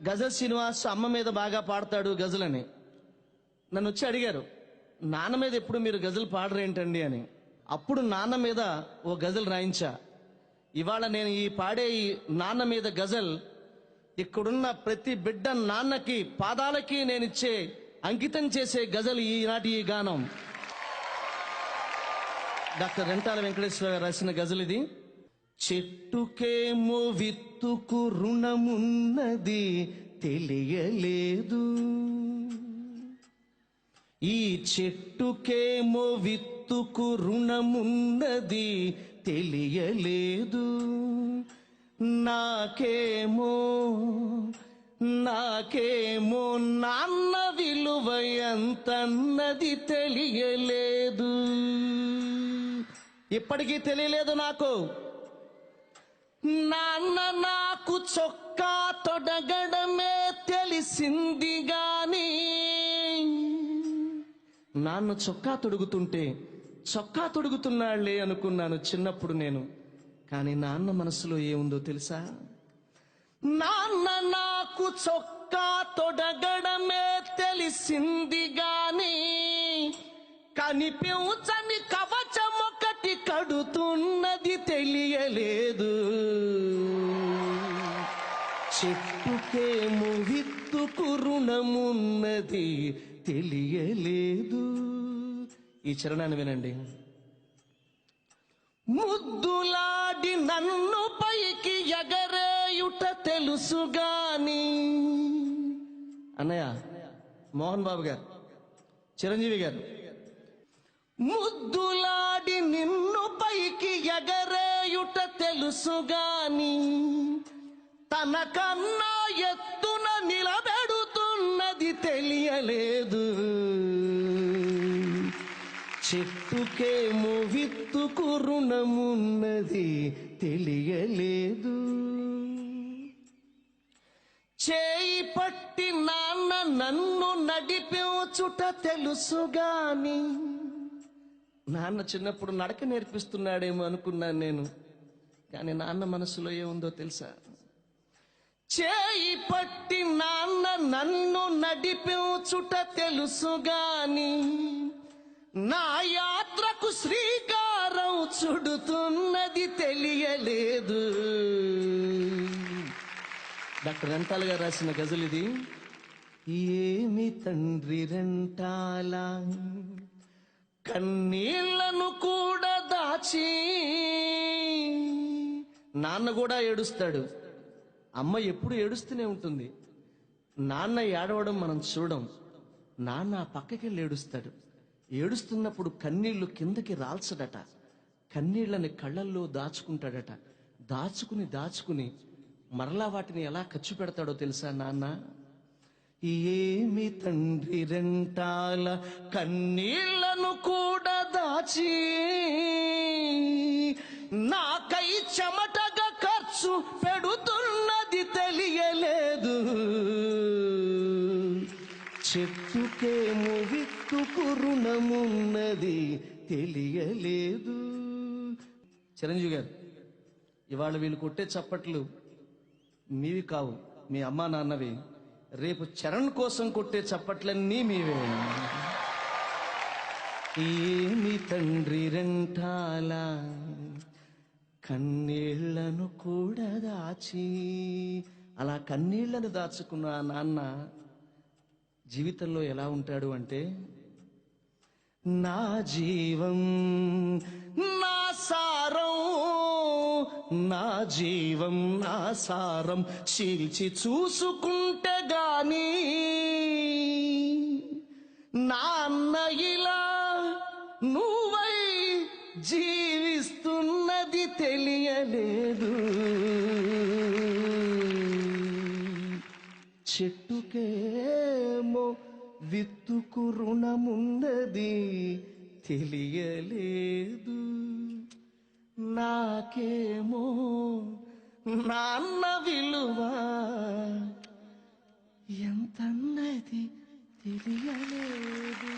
గజల్ శ్రీనివాస్ అమ్మ మీద బాగా పాడతాడు గజలని. నన్ను వచ్చి అడిగారు, నాన్న మీద ఎప్పుడు మీరు గజల్ పాడరేంటండి అని. అప్పుడు నాన్న మీద ఓ గజల్ రాయించా. ఇవాళ నేను ఈ పాడే ఈ నాన్న మీద గజల్ ఇక్కడున్న ప్రతి బిడ్డ నాన్నకి పాదాలకి నేనిచ్చే అంకితం చేసే గజల్ ఈనాటి ఈ గానం. డాక్టర్ రెంటాల వెంకటేశ్వర గారు రాసిన గజల్ ఇది. చెట్టుకేమో విత్తుకు రుణమున్నది తెలియలేదు, ఈ చెట్టుకేమో విత్తుకు రుణమున్నది తెలియలేదు, నాకేమో నాన్న విలువ ఎంతన్నది తెలియలేదు. ఇప్పటికీ తెలియలేదు నాకు. నాన్న నాకు చొక్కా తొడగడమే తెలిసింది గాని, నాన్న చొక్కా తొడుగుతుంటే చొక్కా తొడుగుతున్నాళ్లే అనుకున్నాను చిన్నప్పుడు నేను. కానీ నాన్న మనసులో ఏముందో తెలుసా? నాన్న నాకు చొక్కా తొడగడమే తెలిసింది గాని, కనిపించని కవచం ఒకటి కడుతున్నది తెలియలేదు. చెట్టుకేమో విత్తుకు రుణమున్నది తెలియలేదు. ఈ చరణాన్ని వినండి. ముద్దులాడి నన్ను పైకి ఎగరేయుట తెలుసుగాని, అన్నయ్య మోహన్ బాబు గారు, చిరంజీవి గారు, ముద్దులాడి నిన్ను పైకి ఎగరేయుట తెలుసుగాని, తనకన్నా ఎత్తున నిలబెడుతున్నది తెలియలేదు. చెట్టుకేమో విత్తుకు రుణమున్నది తెలియలేదు. చేయి పట్టి నాన్న నన్ను నడిపించుట తెలుసుగాని, నాన్న చిన్నప్పుడు నడక నేర్పిస్తున్నాడేమో అనుకున్నాను నేను. కానీ నాన్న మనసులో ఏముందో తెలుసా? చేయి పట్టి నాన్న నన్ను నడిపించుట తెలుసుగాని, నా యాత్రకు శ్రీకారం చుడుతున్నది తెలియలేదు. డాక్టర్ రెంటాల గారు రాసిన గజల్ ఇది. ఏమి తండ్రి రెంటాల కన్నీళ్లను కూడా దాచి, నాన్న కూడా ఏడుస్తాడు, అమ్మ ఎప్పుడు ఏడుస్తూనే ఉంటుంది. నాన్న ఏడవడం మనం చూడం, నాన్న పక్కకెళ్ళి ఏడుస్తాడు. ఏడుస్తున్నప్పుడు కన్నీళ్లు కిందకి రాల్చడట, కన్నీళ్లని కళ్ళల్లో దాచుకుంటాడట. దాచుకుని మరలా వాటిని ఎలా ఖర్చు పెడతాడో తెలుసా నాన్న? ఏమి తండ్రి రెంటాల కన్నీళ్లను కూడా దాచి, నాకై చెమటగా ఖర్చు పెడుతున్నది తెలియలేదు. చెట్టుకేమో విత్తుకు రుణమున్నది తెలియలేదు. చిరంజీవి గారు, ఇవాళ వీళ్ళు కొట్టే చప్పట్లు మీవి కావు, మీ అమ్మా నాన్నవి. రేపు చరణ్ కోసం కొట్టే చప్పట్లన్నీ మీవే. ఏమి తండ్రి రెంటాల కన్నీళ్లను కూడా దాచి, అలా కన్నీళ్లను దాచుకున్న ఆ నాన్న జీవితంలో ఎలా ఉంటాడు అంటే, నా జీవం నా సారం, నా జీవం నా సారం చీల్చి చూసుకుంటే గాని, నాన్న ఇలా నువ్వై జీవిస్తున్నది తెలియలేదు. చెట్టుకేమో విత్తుకు రుణమున్నది తెలియలేదు, నాకేమో నాన్న విలువ ఎంతన్నది తెలియలేదు.